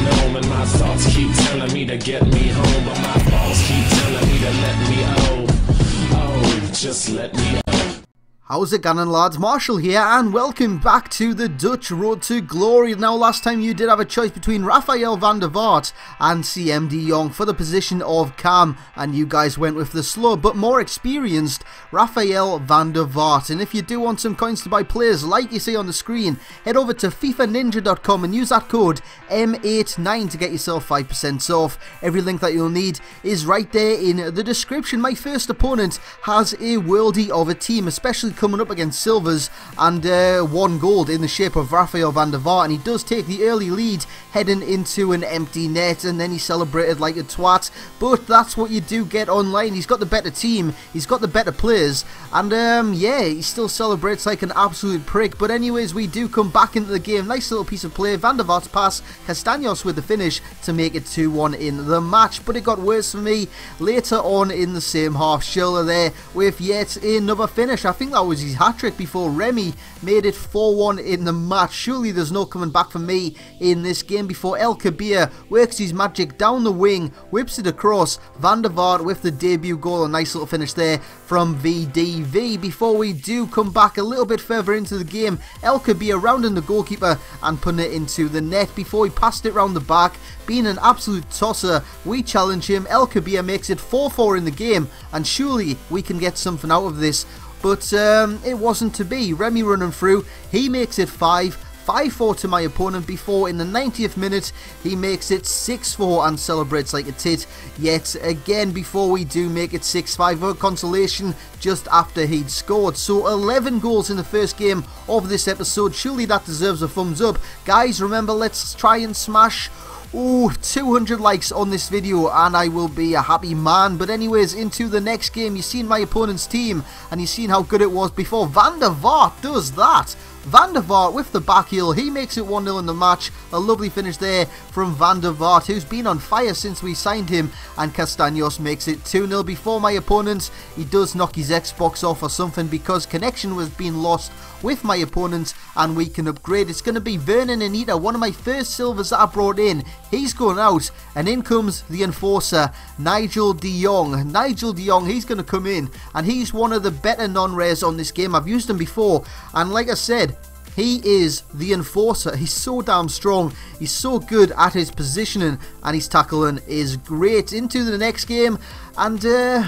gnome, and my thoughts keep telling me to get me home, but my balls keep telling me to let me just let me. How's it going, lads? Marshall here, and welcome back to the Dutch Road to Glory. Now, last time you did have a choice between Rafael van der Vaart and CM de Jong for the position of cam, and you guys went with the slow but more experienced Rafael van der Vaart. And if you do want some coins to buy players like you see on the screen, head over to fifaninja.com and use that code M89 to get yourself 5% off. Every link that you'll need is right there in the description. My first opponent has a worldie of a team, especially coming up against silvers, and 1 gold in the shape of Rafael van der Vaart, and he does take the early lead heading into an empty net, and then he celebrated like a twat. But that's what you do get online. He's got the better team, he's got the better players, and yeah, he still celebrates like an absolute prick. But anyways, we do come back into the game. Nice little piece of play, van der Vaart's pass, Castaños with the finish to make it 2-1 in the match. But it got worse for me later on in the same half. Schiller there with yet another finish. I think that was his hat-trick before Remy made it 4-1 in the match. Surely there's no coming back for me in this game before El Kabir works his magic down the wing, whips it across. Van der Vaart with the debut goal. A nice little finish there from VDV. Before we do come back a little bit further into the game, El Kabir rounding the goalkeeper and putting it into the net before he passed it round the back. Being an absolute tosser, we challenge him. El Kabir makes it 4-4 in the game, and surely we can get something out of this. But it wasn't to be. Remy running through, he makes it 5-4 to my opponent before in the 90th minute he makes it 6-4 and celebrates like a tit yet again before we do make it 6-5 for consolation just after he'd scored. So 11 goals in the first game of this episode. Surely that deserves a thumbs up. Guys, remember, let's try and smash 200 likes on this video and I will be a happy man. But anyways, into the next game. You've seen my opponent's team and you've seen how good it was before. Van der Vaart does that. Van der Vaart with the back heel, he makes it 1-0 in the match. A lovely finish there from Van der Vaart, who's been on fire since we signed him, and Castaños makes it 2-0 before my opponent. He does knock his Xbox off or something because connection was being lost with my opponent, and we can upgrade. It's going to be Vernon Anita, one of my first silvers that I brought in. He's going out, and in comes the enforcer, Nigel de Jong. Nigel de Jong, he's going to come in, and he's one of the better non-rares on this game. I've used him before, and like I said, he is the enforcer. He's so damn strong. He's so good at his positioning, and his tackling is great. Into the next game, and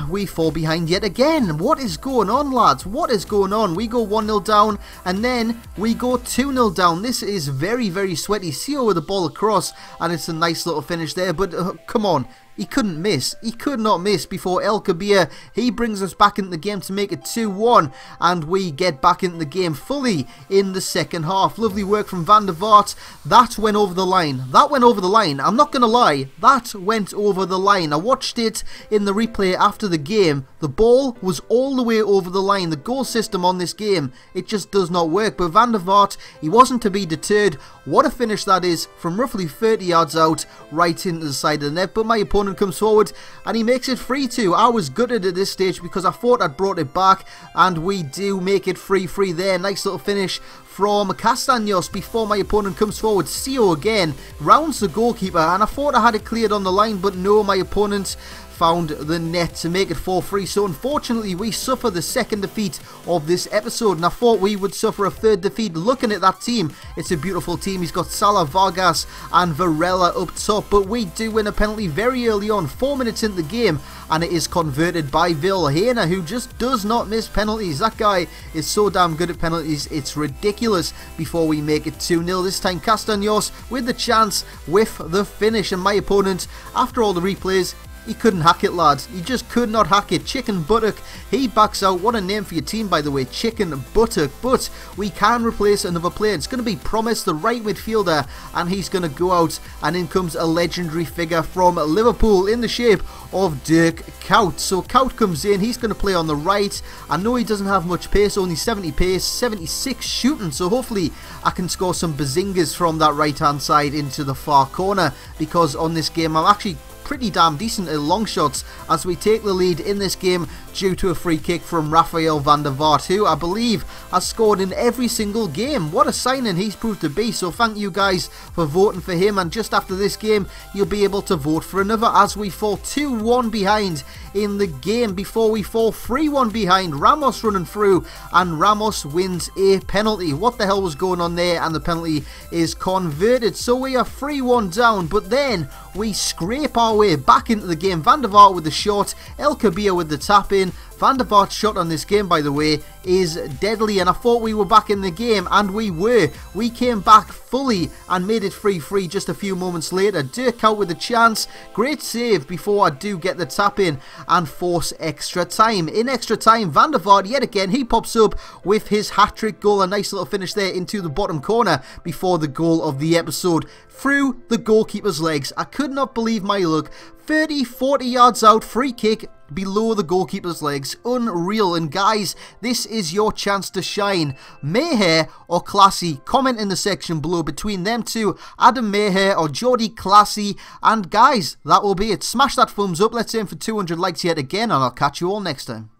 we fall behind yet again. What is going on, lads? What is going on? We go 1-0 down, and then we go 2-0 down. This is very, very sweaty. Sio with the ball across, and it's a nice little finish there. But come on. He couldn't miss. He could not miss before El Kabir. He brings us back into the game to make it 2-1. And we get back into the game fully in the second half. Lovely work from Van der Vaart. That went over the line. That went over the line. I'm not going to lie. That went over the line. I watched it in the replay after the game. The ball was all the way over the line. The goal system on this game, it just does not work. But Van der Vaart, he wasn't to be deterred. What a finish that is from roughly 30 yards out right into the side of the net. But my opponent comes forward and he makes it 3-2. I was gutted at this stage because I thought I'd brought it back, and we do make it 3-3 there. Nice little finish from Castaños before my opponent comes forward. Sio again rounds the goalkeeper, and I thought I had it cleared on the line, but no, my opponent found the net to make it 4-3. So unfortunately we suffer the second defeat of this episode, and I thought we would suffer a third defeat. Looking at that team, it's a beautiful team. He's got Salah, Vargas and Varela up top, but we do win a penalty very early on, 4 minutes into the game, and it is converted by Vilhena, who just does not miss penalties. That guy is so damn good at penalties, it's ridiculous. Before we make it 2-0, this time Castaños with the chance with the finish, and my opponent, after all the replays, he couldn't hack it, lads. He just could not hack it. Chicken Buttock, he backs out. What a name for your team, by the way, Chicken Buttock. But we can replace another player. It's going to be Promise, the right midfielder, and he's going to go out, and in comes a legendary figure from Liverpool in the shape of Dirk Kuyt. So Kuyt comes in, he's going to play on the right. I know he doesn't have much pace, only 70 pace, 76 shooting, so hopefully I can score some bazingas from that right hand side into the far corner, because on this game I'm actually pretty damn decent at long shots as we take the lead in this game due to a free kick from Rafael van der Vaart, who I believe has scored in every single game. What a signing he's proved to be, so thank you guys for voting for him, and just after this game you'll be able to vote for another as we fall 2-1 behind in the game before we fall 3-1 behind. Ramos running through and Ramos wins a penalty. What the hell was going on there? And the penalty is converted, so we are 3-1 down, but then we scrape our way back into the game. Van der Vaart with the shot, El Kabir with the tap in. Van der Vaart's shot on this game, by the way, is deadly, and I thought we were back in the game, and we were. We came back fully and made it 3-3 just a few moments later. Dirk out with a chance. Great save before I do get the tap in and force extra time. In extra time, Van der Vaart, yet again, he pops up with his hat-trick goal. A nice little finish there into the bottom corner before the goal of the episode. Through the goalkeeper's legs. I could not believe my luck. 30-40 yards out, free kick below the goalkeeper's legs. Unreal. And guys, this is your chance to shine. Mayher or Classy? Comment in the section below between them two, Adam Mayher or Jordi Classy. And guys, that will be it. Smash that thumbs up. Let's aim for 200 likes yet again, and I'll catch you all next time.